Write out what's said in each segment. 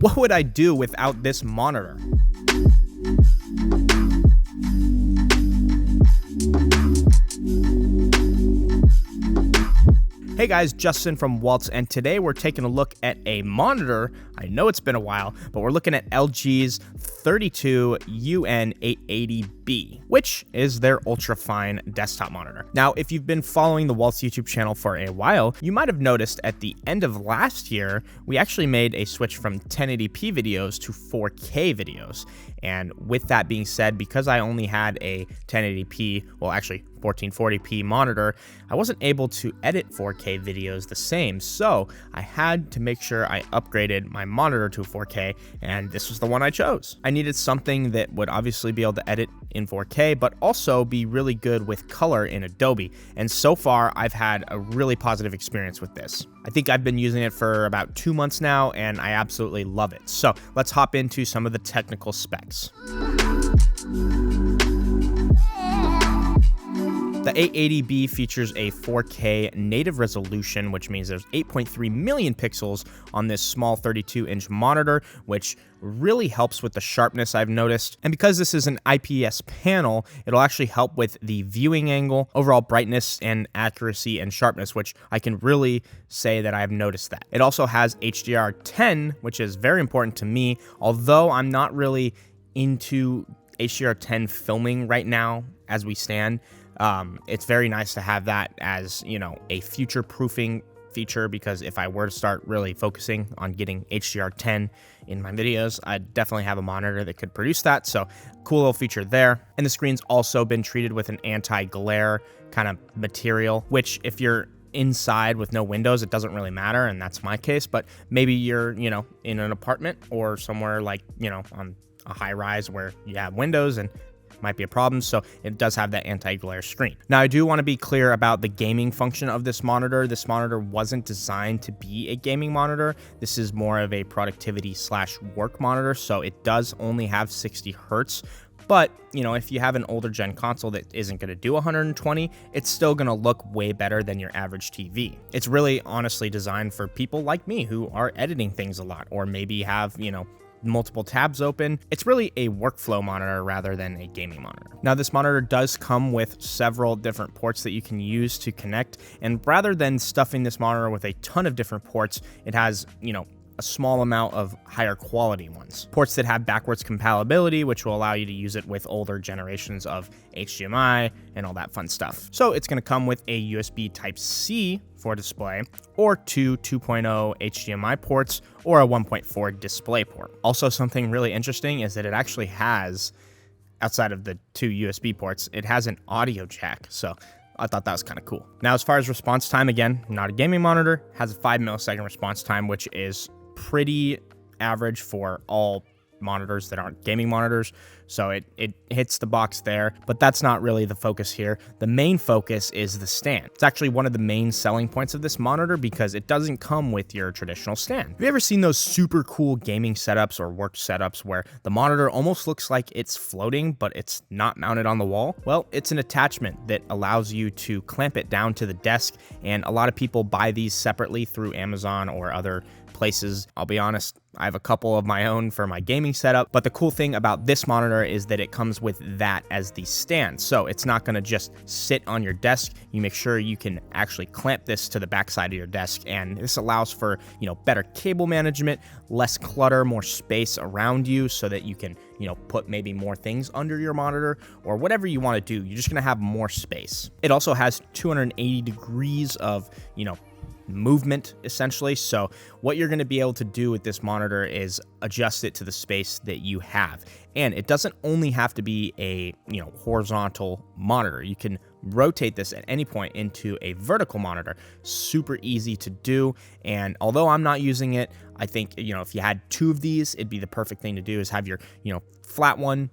What would I do without this monitor? Hey guys, Justin from Walts, and today we're taking a look at a monitor. I know it's been a while, but we're looking at LG's 32UN880-B, which is their Ultrafine desktop monitor. Now, if you've been following the Walts YouTube channel for a while, you might have noticed at the end of last year, we actually made a switch from 1080p videos to 4K videos. And with that being said, because I only had a 1080p, well actually 1440p monitor, I wasn't able to edit 4K videos the same, so I had to make sure I upgraded my monitor to 4K, and this was the one I chose. I needed something that would obviously be able to edit in 4K, but also be really good with color in Adobe, and so far I've had a really positive experience with this. I think I've been using it for about 2 months now, and I absolutely love it. So let's hop into some of the technical specs. The 880B features a 4K native resolution, which means there's 8.3 million pixels on this small 32-inch monitor, which really helps with the sharpness I've noticed. And because this is an IPS panel, it'll actually help with the viewing angle, overall brightness and accuracy and sharpness, which I can really say that I've noticed that. It also has HDR10, which is very important to me, although I'm not really into HDR10 filming right now as we stand. It's very nice to have that as, you know, a future-proofing feature, because if I were to start really focusing on getting HDR10 in my videos, I'd definitely have a monitor that could produce that. So cool little feature there. And the screen's also been treated with an anti-glare kind of material, which if you're inside with no windows, it doesn't really matter, and that's my case. But maybe you're, you know, in an apartment or somewhere like, you know, on a high rise where you have windows and might be a problem, so it does have that anti-glare screen. Now, I do want to be clear about the gaming function of this monitor. This monitor wasn't designed to be a gaming monitor. This is more of a productivity/work monitor, so it does only have 60 hertz. But, you know, if you have an older gen console that isn't going to do 120, it's still going to look way better than your average TV. It's really honestly designed for people like me who are editing things a lot, or maybe have, you know, multiple tabs open. It's really a workflow monitor rather than a gaming monitor. Now, this monitor does come with several different ports that you can use to connect, and rather than stuffing this monitor with a ton of different ports, it has, you know, a small amount of higher quality ones. Ports that have backwards compatibility, which will allow you to use it with older generations of HDMI and all that fun stuff. So it's going to come with a USB Type-C for display, or two 2.0 HDMI ports, or a 1.4 display port. Also, something really interesting is that it actually has, outside of the two USB ports, it has an audio jack. So I thought that was kind of cool. Now, as far as response time, again, not a gaming monitor, has a 5 millisecond response time, which is pretty average for all monitors that aren't gaming monitors. So it hits the box there, but that's not really the focus here. The main focus is the stand. It's actually one of the main selling points of this monitor because it doesn't come with your traditional stand. Have you ever seen those super cool gaming setups or work setups where the monitor almost looks like it's floating, but it's not mounted on the wall? Well, it's an attachment that allows you to clamp it down to the desk, and a lot of people buy these separately through Amazon or other places. I'll be honest, I have a couple of my own for my gaming setup, but the cool thing about this monitor is that it comes with that as the stand. So it's not gonna just sit on your desk. You make sure you can actually clamp this to the backside of your desk, and this allows for, you know, better cable management, less clutter, more space around you so that you can, you know, put maybe more things under your monitor or whatever you wanna do. You're just gonna have more space. It also has 280 degrees of, you know, movement essentially. So what you're going to be able to do with this monitor is adjust it to the space that you have. And it doesn't only have to be a, you know, horizontal monitor. You can rotate this at any point into a vertical monitor. Super easy to do. And although I'm not using it, I think, you know, if you had two of these, it'd be the perfect thing to do, is have your, you know, flat one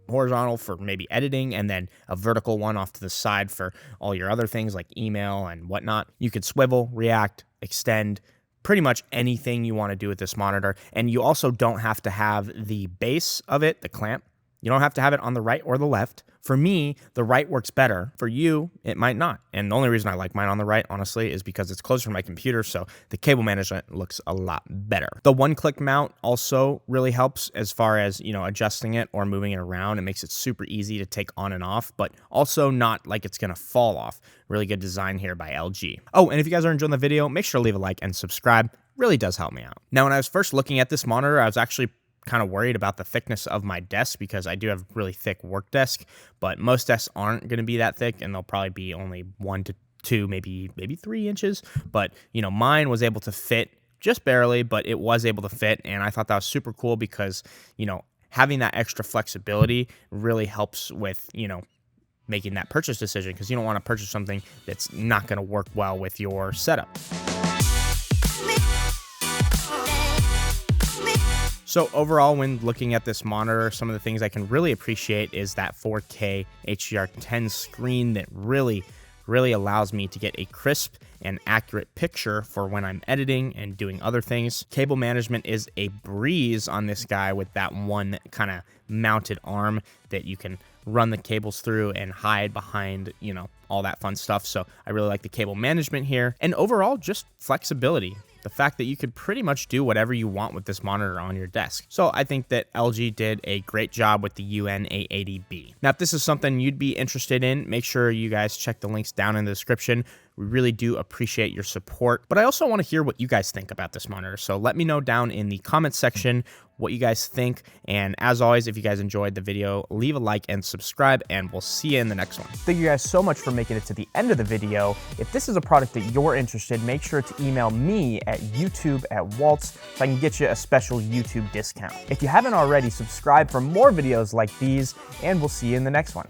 horizontal for maybe editing, and then a vertical one off to the side for all your other things like email and whatnot. You could swivel, react, extend, pretty much anything you want to do with this monitor. And you also don't have to have the base of it, the clamp, You don't have to have it on the right or the left. For me, the right works better. For you, it might not. And the only reason I like mine on the right, honestly, is because it's closer to my computer, so the cable management looks a lot better. The one-click mount also really helps as far as, adjusting it or moving it around. It makes it super easy to take on and off, but also not like it's gonna fall off. Really good design here by LG. Oh, and if you guys are enjoying the video, make sure to leave a like and subscribe. Really does help me out. Now, when I was first looking at this monitor, I was actually kind of worried about the thickness of my desk because I do have a really thick work desk, but most desks aren't going to be that thick, and they'll probably be only 1 to 2, maybe 3 inches. But mine was able to fit just barely, but it was able to fit, and I thought that was super cool because having that extra flexibility really helps with making that purchase decision, because you don't want to purchase something that's not going to work well with your setup. So overall, when looking at this monitor, some of the things I can really appreciate is that 4K HDR10 screen that really allows me to get a crisp and accurate picture for when I'm editing and doing other things. Cable management is a breeze on this guy with that one kind of mounted arm that you can run the cables through and hide behind, all that fun stuff. So I really like the cable management here. And overall, just flexibility. The fact that you could pretty much do whatever you want with this monitor on your desk. So I think that LG did a great job with the UN880-B. Now, if this is something you'd be interested in, make sure you guys check the links down in the description. We really do appreciate your support, but I also want to hear what you guys think about this monitor. So let me know down in the comments section what you guys think. And as always, if you guys enjoyed the video, leave a like and subscribe, and we'll see you in the next one. Thank you guys so much for making it to the end of the video. If this is a product that you're interested in, make sure to email me at youtube@walts so I can get you a special YouTube discount. If you haven't already, subscribe for more videos like these, and we'll see you in the next one.